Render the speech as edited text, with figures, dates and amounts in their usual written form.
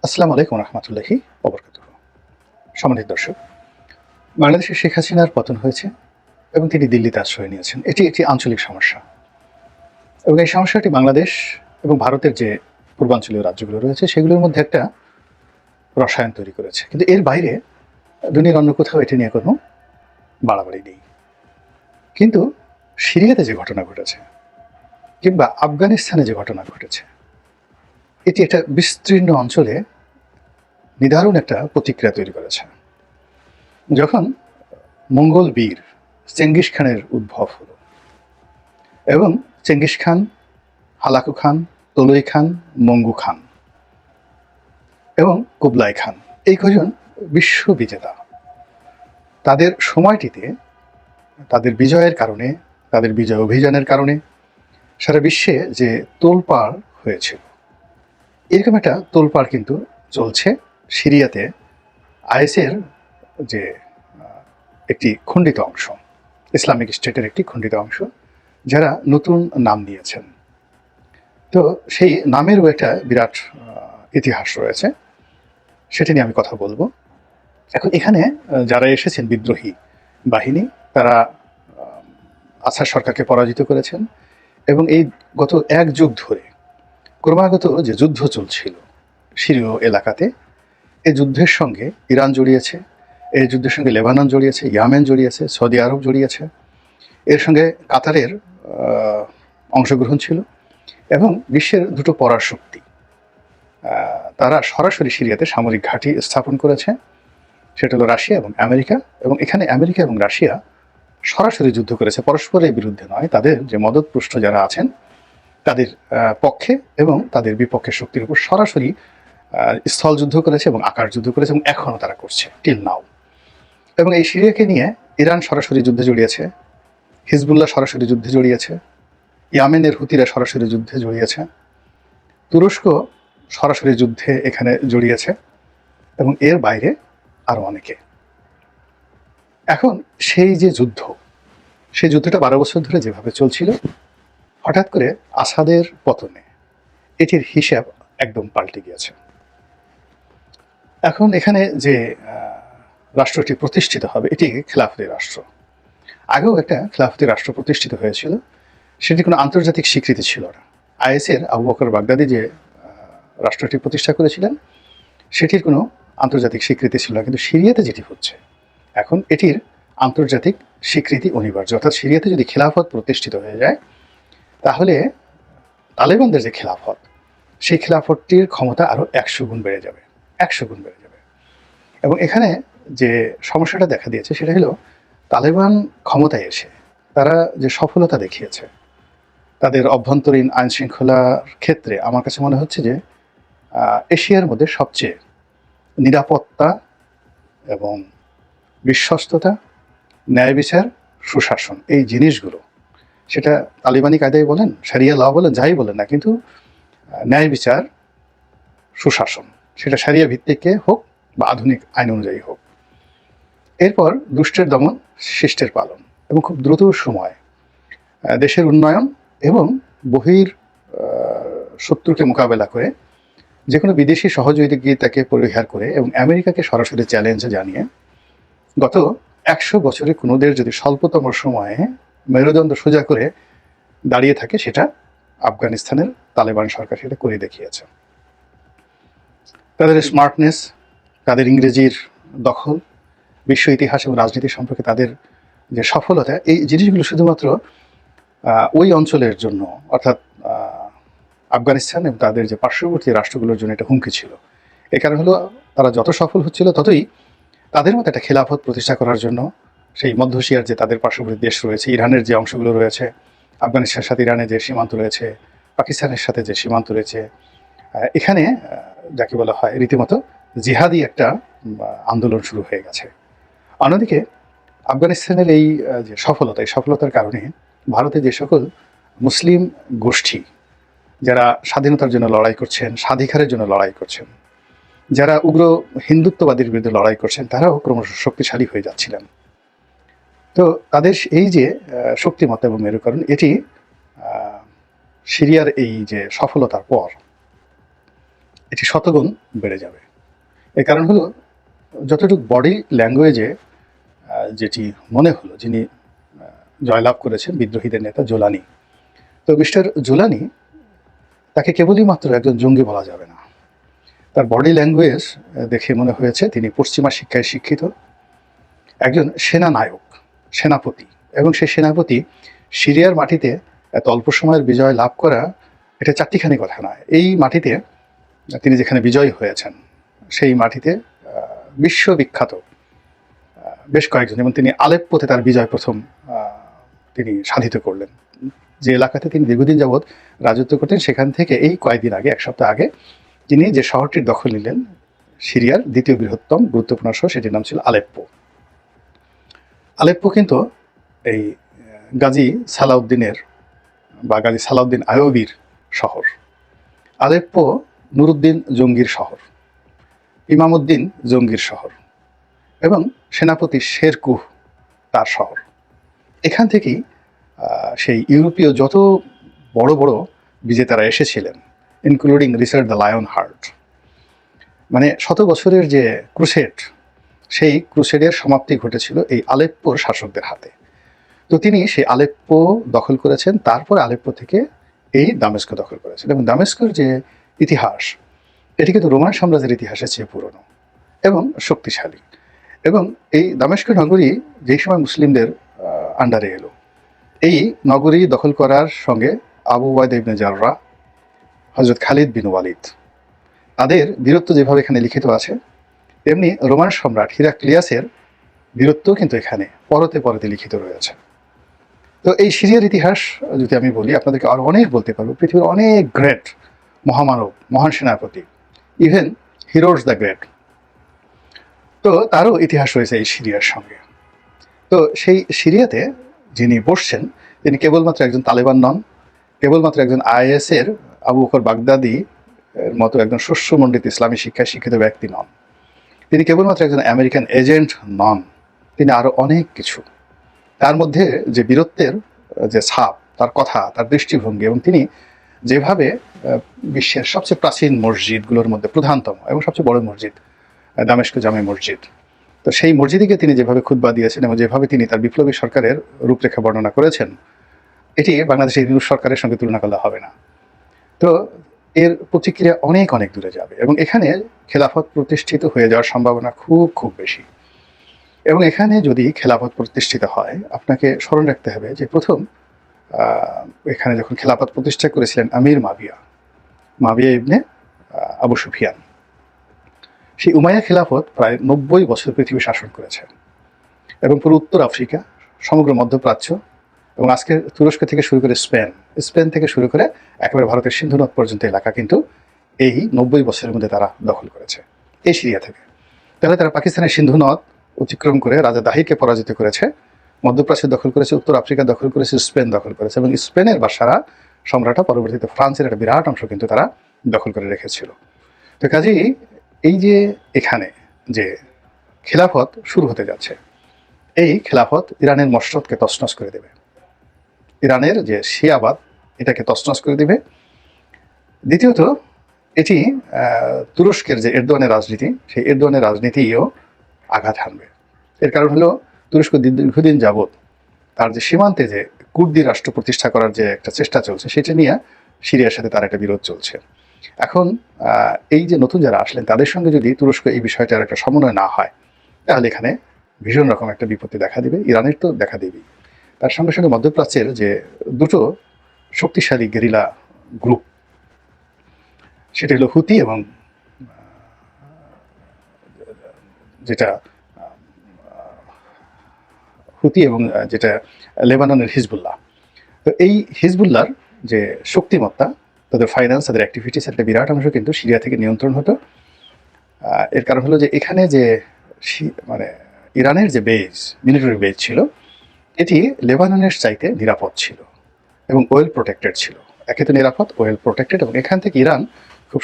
আসসালামু আলাইকুম রহমতুল্লাহি ওবরকাতুহ। সম্মানিত দর্শক, বাংলাদেশে শেখ হাসিনার পতন হয়েছে এবং তিনি দিল্লিতে আশ্রয় নিয়েছেন। এটি একটি আঞ্চলিক সমস্যা এবং এই সমস্যাটি বাংলাদেশ এবং ভারতের যে পূর্বাঞ্চলীয় রাজ্যগুলো রয়েছে সেগুলোর মধ্যে একটা রসায়ন তৈরি করেছে। কিন্তু এর বাইরে দুনিয়ার অন্য কোথাও এটি নিয়ে কোনো বাড়াবাড়ি নেই। কিন্তু সিরিয়াতে যে ঘটনা ঘটেছে কিংবা আফগানিস্তানে যে ঘটনা ঘটেছে, এটি একটা বিস্তীর্ণ অঞ্চলে নিদারুণ একটা প্রতিক্রিয়া তৈরি করেছে। যখন মঙ্গল বীর চেঙ্গিস খানের উদ্ভব হলো এবং চেঙ্গিস খান, হালাকু খান, তলুই খান, মঙ্গু খান এবং কুবলাই খান, এই কজন বিশ্ব বিজেতা, তাদের সময়টিতে তাদের বিজয়ের কারণে, তাদের বিজয় অভিযানের কারণে সারা বিশ্বে যে তোলপাড় হয়েছিল, এরকম একটা তোলপাড় কিন্তু চলছে সিরিয়াতে আইএসের যে একটি খণ্ডিত অংশ, ইসলামিক স্টেটের একটি খণ্ডিত অংশ, যারা নতুন নাম নিয়েছেন। তো সেই নামেরও একটা বিরাট ইতিহাস রয়েছে, সেটা নিয়ে আমি কথা বলবো। এখন এখানে যারা এসেছেন বিদ্রোহী বাহিনী, তারা আসাদ সরকারকে পরাজিত করেছেন এবং এই গত এক যুগ ধরে ক্রমাগত যে যুদ্ধ চলছিল সিরীয় এলাকাতে, এই যুদ্ধের সঙ্গে ইরান জড়িয়েছে, এই যুদ্ধের সঙ্গে লেবানন জড়িয়েছে, ইয়ামেন জড়িয়েছে, সৌদি আরব জড়িয়েছে, এর সঙ্গে কাতারের অংশগ্রহণ ছিল এবং বিশ্বের দুটো পরাশক্তি তারা সরাসরি সিরিয়াতে সামরিক ঘাঁটি স্থাপন করেছে, সেটা হলো রাশিয়া এবং আমেরিকা। এবং এখানে আমেরিকা এবং রাশিয়া সরাসরি যুদ্ধ করেছে, পরস্পরের বিরুদ্ধে নয়, তাদের যে মদতপুষ্ট যারা আছেন তাদের পক্ষে এবং তাদের বিপক্ষের শক্তির উপর সরাসরি স্থল যুদ্ধ করেছে এবং আকাশ যুদ্ধ করেছে এবং এখনও তারা করছে টিল নাও। এবং এই সিরিয়াকে নিয়ে ইরান সরাসরি যুদ্ধে জড়িয়েছে, হিজবুল্লাহ সরাসরি যুদ্ধে জড়িয়েছে, ইয়ামেনের হুতিরা সরাসরি যুদ্ধে জড়িয়েছে, তুরস্ক সরাসরি যুদ্ধে এখানে জড়িয়েছে এবং এর বাইরে আরও অনেকে। এখন সেই যে যুদ্ধ, সেই যুদ্ধটা 12 বছর ধরে যেভাবে চলছিল, হঠাৎ করে আসাদের পতনে এটির হিসাব একদম পাল্টে গিয়েছে। এখন এখানে যে রাষ্ট্রটি প্রতিষ্ঠিত হবে, এটি খেলাফতি রাষ্ট্র। আগেও একটা খেলাফতি রাষ্ট্র প্রতিষ্ঠিত হয়েছিল, সেটি কোনো আন্তর্জাতিক স্বীকৃতি ছিল না। আইএসের আবু বকর বাগদাদি যে রাষ্ট্রটি প্রতিষ্ঠা করেছিলেন, সেটির কোনো আন্তর্জাতিক স্বীকৃতি ছিল না। কিন্তু সিরিয়াতে যেটি হচ্ছে এখন, এটির আন্তর্জাতিক স্বীকৃতি অনিবার্য। অর্থাৎ সিরিয়াতে যদি খেলাফত প্রতিষ্ঠিত হয়ে যায়, তাহলে তালেবানদের যে খেলাফত, সেই খেলাফতটির ক্ষমতা আরও 100 গুণ বেড়ে যাবে, 100 গুণ বেড়ে যাবে। এবং এখানে যে সমস্যাটা দেখা দিয়েছে সেটা হলো, তালেবান ক্ষমতায় এসে তারা যে সফলতা দেখিয়েছে তাদের অভ্যন্তরীণ আইন শৃঙ্খলার ক্ষেত্রে, আমার কাছে মনে হচ্ছে যে এশিয়ার মধ্যে সবচেয়ে নিরাপত্তা এবং বিশ্বস্ততা, ন্যায় বিচার, সুশাসন, এই জিনিসগুলো, সেটা তালিবানি কায়দায় বলেন, শরিয়া ল বলেন, যাই বলেন না, কিন্তু ন্যায় বিচার, সুশাসন, সেটা শরিয়া ভিত্তিকে হোক বা আধুনিক আইন অনুযায়ী হোক। এরপর দুষ্টের দমন, শিষ্টের পালন এবং খুব দ্রুত সময় দেশের উন্নয়ন এবং বহির শত্রুকে মোকাবেলা করে যে কোনো বিদেশি সহযোগিতাকে পরিহার করে এবং আমেরিকাকে সরাসরি চ্যালেঞ্জ জানিয়ে গত 100 বছরে কোনোদের যদি স্বল্পতম সময়ে মেরুদণ্ড সোজা করে দাঁড়িয়ে থাকে, সেটা আফগানিস্তানের তালেবান সরকার সেটা করে দেখিয়েছে। তাদের স্মার্টনেস, তাদের ইংরেজির দখল, বিশ্ব ইতিহাস এবং রাজনীতি সম্পর্কে তাদের যে সফলতা, এই জিনিসগুলো শুধুমাত্র ওই অঞ্চলের জন্য, অর্থাৎ আফগানিস্তান এবং তাদের যে পার্শ্ববর্তী রাষ্ট্রগুলোর জন্য এটা হুমকি ছিল। এ কারণ হলো, তারা যত সফল হচ্ছিল ততই তাদের মতো একটা খেলাফত প্রতিষ্ঠা করার জন্য সেই মধ্য এশিয়ার যে তাদের পার্শ্ববর্তী দেশ রয়েছে, ইরানের যে অংশগুলো রয়েছে, আফগানিস্তানের সাথে ইরানের যে সীমান্ত রয়েছে, পাকিস্তানের সাথে যে সীমান্ত রয়েছে, এখানে যাকে বলা হয় রীতিমতো জিহাদি একটা আন্দোলন শুরু হয়ে গেছে। অন্যদিকে আফগানিস্তানের এই যে সফলতা, এই সফলতার কারণে ভারতে যে সকল মুসলিম গোষ্ঠী যারা স্বাধীনতার জন্য লড়াই করছেন, স্বাধিকারের জন্য লড়াই করছেন, যারা উগ্র হিন্দুত্ববাদীর বিরুদ্ধে লড়াই করছেন, তারাও ক্রমশ শক্তিশালী হয়ে যাচ্ছিলেন। তো তাদের এই যে শক্তিমত্তা এবং মেরুকরণ, এটি সিরিয়ার এই যে সফলতার পর এটি শতগুণ বেড়ে যাবে। এর কারণ হলো যতটুকু বডি ল্যাঙ্গুয়েজে যেটি মনে হলো যিনি জয়লাভ করেছেন বিদ্রোহীদের নেতা জোলানি, তো মিস্টার জোলানি তাকে কেবলই মাত্র একজন জঙ্গি বলা যাবে না। তার বডি ল্যাঙ্গুয়েজ দেখে মনে হয়েছে তিনি পশ্চিমা শিক্ষায় শিক্ষিত একজন সেনানায়ক, সেনাপতি। এবং সেই সেনাপতি সিরিয়ার মাটিতে এত অল্প সময়ের বিজয় লাভ করা এটা চারটিখানি কথা নয়। এই মাটিতে তিনি যেখানে বিজয়ী হয়েছেন সেই মাটিতে বিশ্ববিখ্যাত বেশ কয়েকজন, এবং তিনি আলেপ্পোতে তার বিজয় প্রথম তিনি সাধিত করলেন। যে এলাকাতে তিনি দীর্ঘদিন যাবৎ রাজত্ব করতেন সেখান থেকে এই কয়েকদিন আগে, এক সপ্তাহ আগে, তিনি যে শহরটির দখল নিলেন সিরিয়ার দ্বিতীয় বৃহত্তম গুরুত্বপূর্ণ শহর, সেটির নাম ছিল আলেপ্পো। আলেপ্পো কিন্তু এই গাজী সালাউদ্দিনের বা গাজী সালাউদ্দিন আইয়ুবীর শহর। আলেপ্পো নুরুদ্দিন জঙ্গির শহর, ইমামউদ্দিন জঙ্গির শহর এবং সেনাপতি শেরকুহ তার শহর। এখান থেকেই সেই ইউরোপীয় যত বড় বড় বিজেতারা এসেছিলেন, including Richard the lion heart. মানে শত বছরের যে ক্রুসেড, সেই ক্রুসেডের সমাপ্তি ঘটেছিল এই আলেপ্পোর শাসকদের হাতে। তো তিনি সেই আলেপ্পো দখল করেছেন, তারপর আলেপ্পো থেকে এই দামেস্ক দখল করেছেন। এবং দামেস্কের যে ইতিহাস, এটি কিন্তু রোমান সাম্রাজ্যের ইতিহাসের চেয়ে পুরনো এবং শক্তিশালী। এবং এই দামেস্ক নগরী যেই সময় মুসলিমদের আন্ডারে এলো, এই নগরী দখল করার সঙ্গে আবু উবাইদা ইবনে জাররাহ, হযরত খালিদ বিন ওয়ালিদ, তাদের বীরত্ব যেভাবে এখানে লিখিত আছে, তেমনি রোমান সম্রাট হিরাক্লিয়াসের বীরত্ব কিন্তু এখানে পরতে পরতে লিখিত রয়েছে। তো এই সিরিয়ার ইতিহাস যদি আমি বলি, আপনাদেরকে আরো অনেক বলতে পারবো। পৃথিবীর অনেক গ্রেট মহামানব, মহান সেনাপতি, ইভেন হিরোজ দ্য গ্রেট, তো তারও ইতিহাস রয়েছে এই সিরিয়ার সঙ্গে। তো সেই সিরিয়াতে যিনি বসছেন তিনি কেবলমাত্র একজন তালেবান নন, কেবলমাত্র একজন IS এর আবু বকর বাগদাদি এর মতো একজন শস্যমণ্ডিত ইসলামী শিক্ষায় শিক্ষিত ব্যক্তি নন, তিনি কেবলমাত্র একজন আমেরিকান এজেন্ট নন, তিনি আরো অনেক কিছু। তার মধ্যে যে বীরত্বের যে ছাপ, তার কথা, তার দৃষ্টিভঙ্গি, এবং তিনি যেভাবে বিশ্বের সবচেয়ে প্রাচীন মসজিদগুলোর মধ্যে প্রধানতম এবং সবচেয়ে বড় মসজিদ দামেস্ক জামে মসজিদ, তো সেই মসজিদকে তিনি যেভাবে খুতবা দিয়েছেন এবং যেভাবে তিনি তার বিপ্লবী সরকারের রূপরেখা বর্ণনা করেছেন, এটি বাংলাদেশের ইউনুস সরকারের সঙ্গে তুলনা করলে হবে না। তো এর প্রতিক্রিয়া অনেক অনেক দূরে যাবে এবং এখানে খেলাফত প্রতিষ্ঠিত হয়ে যাওয়ার সম্ভাবনা খুব খুব বেশি। এবং এখানে যদি খেলাফত প্রতিষ্ঠিত হয়, আপনাকে স্মরণ রাখতে হবে যে প্রথম এখানে যখন খেলাফত প্রতিষ্ঠা করেছিলেন আমির মাবিয়া ইবনে আবু সুফিয়ান, সেই উমাইয়া খেলাফত প্রায় 90 বছর পৃথিবী শাসন করেছে এবং পুরো উত্তর আফ্রিকা, সমগ্র মধ্যপ্রাচ্য এবং আজকে তুরস্ক থেকে শুরু করে স্পেন থেকে শুরু করে একেবারে ভারতের সিন্ধু নদ পর্যন্ত এলাকা কিন্তু এই 90 বছরের মধ্যে তারা দখল করেছে এই সিরিয়া থেকে। তাহলে তারা পাকিস্তানের সিন্ধু নদ অতিক্রম করে রাজা দাহিরকে পরাজিত করেছে, মধ্যপ্রাচ্য দখল করেছে, উত্তর আফ্রিকা দখল করেছে, স্পেন দখল করেছে এবং স্পেনের বাসারা সম্রাটরা পরবর্তীতে ফ্রান্সের একটা বিরাট অংশ কিন্তু তারা দখল করে রেখেছিল। তো কাজেই এই যে এখানে যে খেলাফত শুরু হতে যাচ্ছে, এই খেলাফত ইরানের মসনদকে তছনছ করে দেবে, ইরানের যে শিয়াবাদ এটাকে তছনছ করে দেবে। দ্বিতীয়ত এটি তুরস্কের যে এরদোয়ানের রাজনীতি, সেই এরদোয়ানের রাজনীতিও আঘাত হানবে। এর কারণ হলো তুরস্ক দীর্ঘদিন যাবৎ তার যে সীমান্তে যে কুর্দি রাষ্ট্র প্রতিষ্ঠা করার যে একটা চেষ্টা চলছে, সেটা নিয়ে সিরিয়ার সাথে তার একটা বিরোধ চলছে। এখন এই যে নতুন যারা আসলেন তাদের সঙ্গে যদি তুরস্ক এই বিষয়টার একটা সমন্বয় না হয়, তাহলে এখানে ভীষণ রকম একটা বিপত্তি দেখা দিবে। ইরানের তো দেখা দিবেই, তার সঙ্গে সঙ্গে মধ্যপ্রাচ্যের যে দুটো শক্তিশালী গেরিলা গ্রুপ, সেটা হলো হুতি এবং যেটা লেবাননের হিজবুল্লাহ। তো এই হিজবুল্লাহর যে শক্তিমত্তা, তাদের ফাইন্যান্স, তাদের অ্যাক্টিভিটিস একটা বিরাট অংশ কিন্তু সিরিয়া থেকে নিয়ন্ত্রণ হতো। এর কারণ হলো যে এখানে যে মানে ইরানের যে বেজ, মিলিটারি বেজ ছিল, এটি লেবাননের চাইতে নিরাপদ ছিল এবং ওয়েল প্রোটেক্টেড ছিল। একে তো নিরাপদ, ওয়েল প্রোটেক্টেড, এবং এখান থেকে ইরান খুব